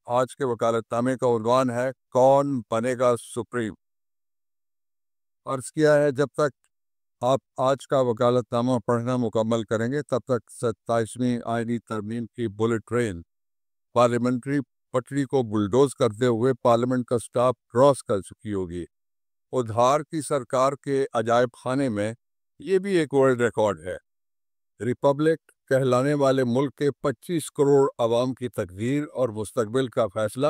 آج کے وکالت نامے کا عنوان ہے کون بنے گا سپریم۔ عرض کیا ہے جب تک آپ آج کا وکالت نامہ پڑھنا مکمل کریں گے تب تک 27ویں آئینی ترمیم کی بلٹ ٹرین پارلیمنٹری پٹری کو بلڈوز کرتے ہوئے پارلیمنٹ کا سٹاپ کراس کر چکی ہوگی۔ ادھار کی سرکار کے عجائب خانے میں یہ بھی ایک ورلڈ ریکارڈ ہے۔ ریپبلک کہلانے والے ملک کے 25 کروڑ عوام کی تقدیر اور مستقبل کا فیصلہ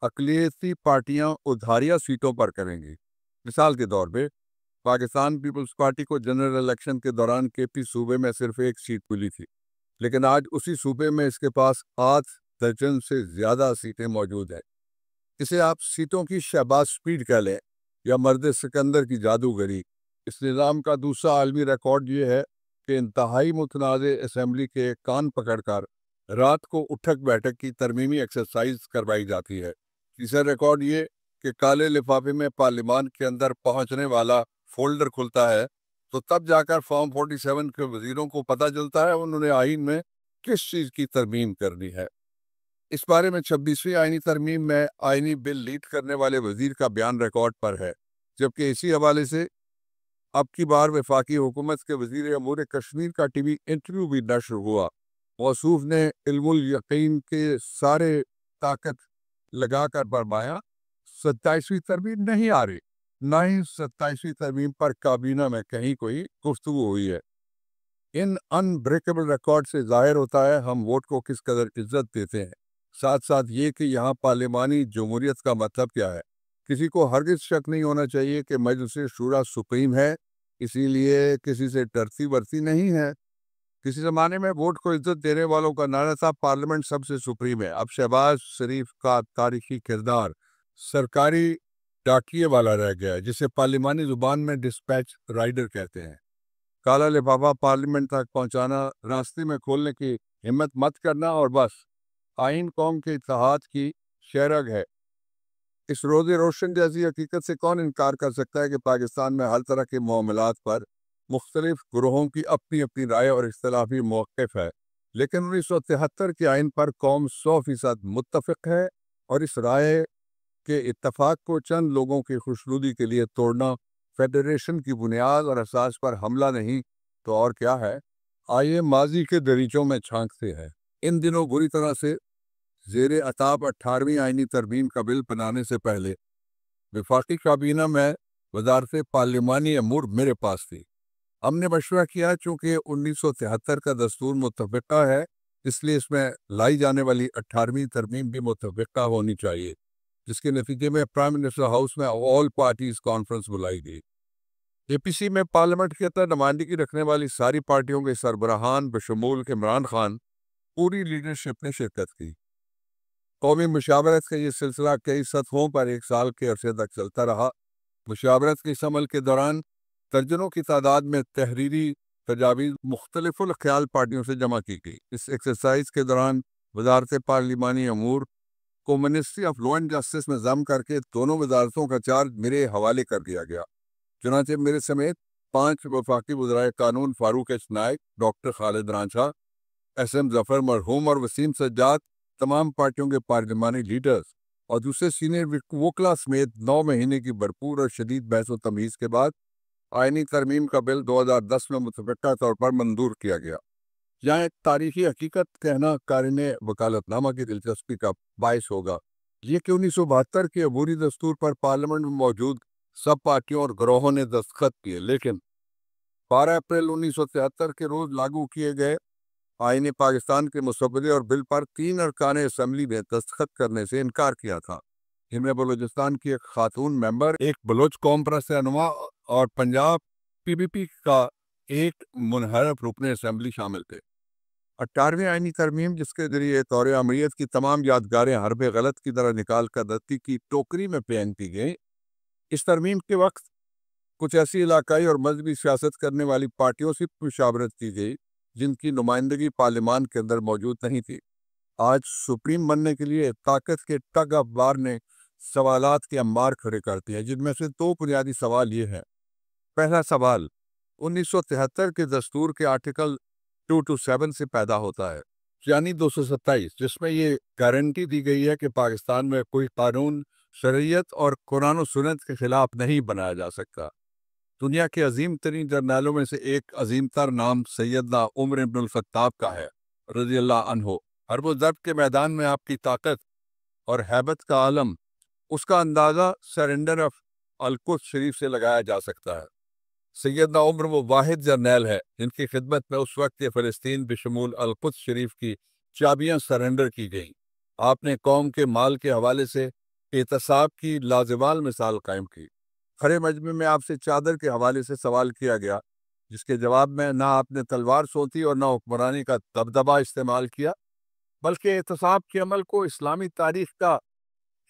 اقلیتی پارٹیاں ادھاریہ سیٹوں پر کریں گی۔ مثال کے طور پہ پاکستان پیپلز پارٹی کو جنرل الیکشن کے دوران کے پی صوبے میں صرف ایک سیٹ ملی تھی، لیکن آج اسی صوبے میں اس کے پاس 8 درجن سے زیادہ سیٹیں موجود ہیں۔ اسے آپ سیٹوں کی شہباز سپیڈ کہہ لیں یا مرد سکندر کی جادوگری۔ اس نظام کا دوسرا عالمی ریکارڈ یہ ہے کہ انتہائی متنازع اسمبلی کے کان پکڑ کر رات کو اٹھک بیٹھک کی ترمیمی ایکسرسائز کروائی جاتی ہے۔ تیسرا ریکارڈ یہ کہ کالے لفافے میں پارلیمان کے اندر پہنچنے والا فولڈر کھلتا ہے تو تب جا کر فارم 47 کے وزیروں کو پتہ چلتا ہے انہوں نے آئین میں کس چیز کی ترمیم کرنی ہے۔ اس بارے میں 26ویں آئینی ترمیم میں آئینی بل لیڈ کرنے والے وزیر کا بیان ریکارڈ پر ہے، جبکہ اسی حوالے سے اب کی بار وفاقی حکومت کے وزیر امور کشمیر کا ٹی وی انٹرویو بھی نشر ہوا۔ موصوف نے علم الیقین کے سارے طاقت لگا کر فرمایا 27ویں ترمیم نہیں آ رہی، نہ ہی 27ویں ترمیم پر کابینہ میں کہیں کوئی گفتگو ہوئی ہے۔ ان انبریکیبل ریکارڈ سے ظاہر ہوتا ہے ہم ووٹ کو کس قدر عزت دیتے ہیں، ساتھ ساتھ یہ کہ یہاں پارلیمانی جمہوریت کا مطلب کیا ہے۔ کسی کو ہرگز شک نہیں ہونا چاہیے کہ مجلس شورا سپریم ہے، اسی لیے کسی سے ڈرتی ورتی نہیں ہے۔ کسی زمانے میں ووٹ کو عزت دینے والوں کا نعرہ تھا پارلیمنٹ سب سے سپریم ہے۔ اب شہباز شریف کا تاریخی کردار سرکاری ڈاکیے والا رہ گیا ہے، جسے پارلیمانی زبان میں ڈسپیچ رائڈر کہتے ہیں۔ کالا لفافہ پارلیمنٹ تک پہنچانا، راستے میں کھولنے کی ہمت مت کرنا اور بس۔ آئین قوم کے اتحاد کی شہرگ ہے۔ اس روز روشن جیسی حقیقت سے کون انکار کر سکتا ہے کہ پاکستان میں ہر طرح کے معاملات پر مختلف گروہوں کی اپنی اپنی رائے اور اختلافی موقف ہے، لیکن 1973 کے آئین پر قوم 100% متفق ہے، اور اس رائے کے اتفاق کو چند لوگوں کی خوشنودی کے لیے توڑنا فیڈریشن کی بنیاد اور اساس پر حملہ نہیں تو اور کیا ہے۔ آئیے ماضی کے دریچوں میں جھانکتے ہیں۔ ان دنوں بری طرح سے زیر عتاب 18ویں آئینی ترمیم کا بل بنانے سے پہلے وفاقی کابینہ میں وزارت پارلیمانی امور میرے پاس تھی۔ ہم نے مشورہ کیا چونکہ 1973 کا دستور متفقہ ہے، اس لیے اس میں لائی جانے والی 18ویں ترمیم بھی متفقہ ہونی چاہیے، جس کے نتیجے میں پرائم منسٹر ہاؤس میں آل پارٹیز کانفرنس بلائی گئی۔ اے پی سی میں پارلیمنٹ کے اندر نمائندگی رکھنے والی ساری پارٹیوں کے سربراہان بشمول عمران خان پوری لیڈرشپ نے شرکت کی۔ قومی مشاورت کا یہ سلسلہ کئی سطحوں پر 1 سال کے عرصے تک چلتا رہا۔ مشاورت کے اس عمل کے دوران درجنوں کی تعداد میں تحریری تجاویز مختلف الخیال پارٹیوں سے جمع کی گئی۔ اس ایکسرسائز کے دوران وزارت پارلیمانی امور کو ministry of law and justice میں ضم کر کے دونوں وزارتوں کا چارج میرے حوالے کر دیا گیا۔ چنانچہ میرے سمیت 5 وفاقی وزرائے قانون فاروق ایچ نائک، ڈاکٹر خالد رانجھا، ایس ایم ظفر مرحوم اور وسیم سجاد، تمام پارٹیوں کے پارلیمانی لیڈرز اور دوسرے سینئر وکلاء سمیت 9 مہینے کی بھرپور اور شدید بحث و تمیز کے بعد آئینی ترمیم کا بل 2010 میں متفقہ طور پر منظور کیا گیا۔ یہاں ایک تاریخی حقیقت کہنا قارئین وکالت نامہ کی دلچسپی کا باعث ہوگا، یہ کہ 1972 کے عبوری دستور پر پارلیمنٹ میں موجود سب پارٹیوں اور گروہوں نے دستخط کیے، لیکن 12 اپریل 1973 کے روز لاگو کیے گئے آئین پاکستان کے مسودے اور بل پر 3 ارکان اسمبلی نے دستخط کرنے سے انکار کیا تھا۔ ان میں بلوچستان کی ایک خاتون ممبر، ایک بلوچ قوم پرست رہنما اور پنجاب پی بی پی کا ایک منحرف رکن اسمبلی شامل تھے۔ 18ویں آئینی ترمیم، جس کے ذریعے طور امریت کی تمام یادگاریں حرب غلط کی طرح نکال کر دھرتی کی ٹوکری میں پھینک دی گئیں، اس ترمیم کے وقت کچھ ایسی علاقائی اور مذہبی سیاست کرنے والی پارٹیوں سے مشاورت کی گئی جن کی نمائندگی پارلیمان کے اندر موجود نہیں تھی۔ آج سپریم بننے کے لیے طاقت کے ٹگ آف وار نے سوالات کے انبار کھڑے کرتے ہیں، جن میں سے 2 بنیادی سوال یہ ہیں۔ پہلا سوال 1973 کے دستور کے آرٹیکل 227 سے پیدا ہوتا ہے، یعنی 227، جس میں یہ گارنٹی دی گئی ہے کہ پاکستان میں کوئی قانون شریعت اور قرآن و سنت کے خلاف نہیں بنایا جا سکتا۔ دنیا کے عظیم ترین جرنیلوں میں سے ایک عظیم تر نام سیدنا عمر بن الخطاب کا ہے رضی اللہ عنہ۔ حرب و ضرب کے میدان میں آپ کی طاقت اور ہیبت کا عالم، اس کا اندازہ سرنڈر آف القدس شریف سے لگایا جا سکتا ہے۔ سیدنا عمر وہ واحد جرنیل ہے جن کی خدمت میں اس وقت یہ فلسطین بشمول القدس شریف کی چابیاں سرنڈر کی گئیں۔ آپ نے قوم کے مال کے حوالے سے احتساب کی لازوال مثال قائم کی۔ کھڑے مجمع میں آپ سے چادر کے حوالے سے سوال کیا گیا، جس کے جواب میں نہ آپ نے تلوار سونتی اور نہ حکمرانی کا دبدبہ استعمال کیا، بلکہ احتساب کے عمل کو اسلامی تاریخ کا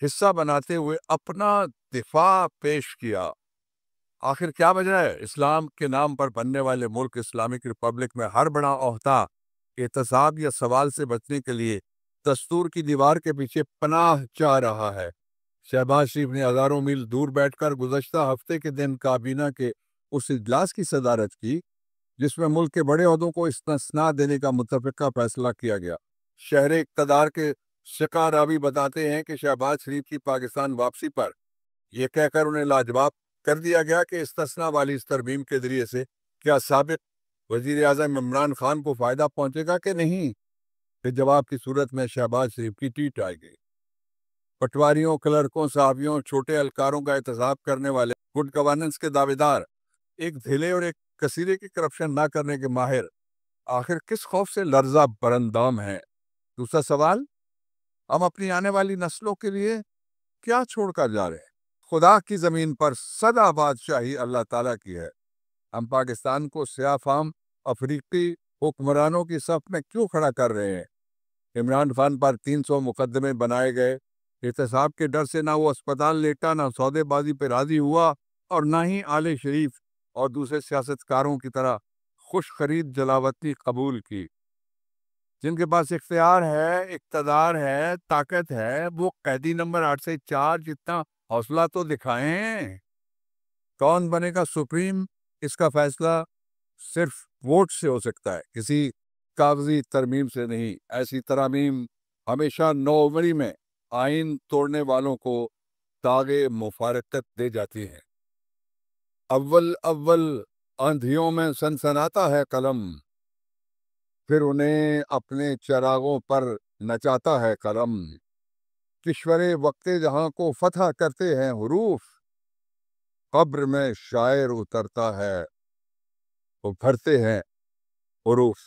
حصہ بناتے ہوئے اپنا دفاع پیش کیا۔ آخر کیا وجہ ہے اسلام کے نام پر بننے والے ملک اسلامک ریپبلک میں ہر بڑا عہدہ احتساب یا سوال سے بچنے کے لیے دستور کی دیوار کے پیچھے پناہ چاہ رہا ہے؟ شہباز شریف نے ہزاروں میل دور بیٹھ کر گزشتہ ہفتے کے دن کابینہ کے اس اجلاس کی صدارت کی جس میں ملک کے بڑے عہدوں کو استثناء دینے کا متفقہ فیصلہ کیا گیا۔ شہر اقتدار کے ثقہ راوی بتاتے ہیں کہ شہباز شریف کی پاکستان واپسی پر یہ کہہ کر انہیں لاجواب کر دیا گیا کہ استثناء والی اس ترمیم کے ذریعے سے کیا سابق وزیر اعظم عمران خان کو فائدہ پہنچے گا کہ نہیں؟ پھر جواب کی صورت میں شہباز شریف کی ٹویٹ آئے گی۔ پٹواریوں، کلرکوں، صحافیوں، چھوٹے اہلکاروں کا احتساب کرنے والے گڈ گورننس کے دعوے دار، ایک دھلے اور ایک کثیرے کی کرپشن نہ کرنے کے ماہر، آخر کس خوف سے لرزہ برندام ہیں؟ دوسرا سوال، ہم اپنی آنے والی نسلوں کے لیے کیا چھوڑ کر جا رہے ہیں؟ خدا کی زمین پر سدا بادشاہی اللہ تعالیٰ کی ہے۔ ہم پاکستان کو سیاہ فام افریقی حکمرانوں کی صف میں کیوں کھڑا کر رہے ہیں؟ عمران خان پر 300 مقدمے بنائے گئے، احتساب کے ڈر سے نہ وہ اسپتال لیٹا، نہ سودے بازی پہ راضی ہوا، اور نہ ہی آل شریف اور دوسرے سیاستکاروں کی طرح خوش خرید جلاوطنی قبول کی۔ جن کے پاس اختیار ہے، اقتدار ہے، طاقت ہے، وہ قیدی نمبر 8 سے 4 جتنا حوصلہ تو دکھائیں۔ کون بنے گا سپریم، اس کا فیصلہ صرف ووٹ سے ہو سکتا ہے، کسی کاغذی ترمیم سے نہیں۔ ایسی ترامیم ہمیشہ نوعمری میں آئین توڑنے والوں کو داغ مفارقت دے جاتی ہیں۔ اول آندھیوں میں سنسناتا ہے قلم، پھر انہیں اپنے چراغوں پر نچاتا ہے قلم۔ کشور وقت جہاں کو فتح کرتے ہیں حروف، قبر میں شاعر اترتا ہے، وہ بھرتے ہیں حروف۔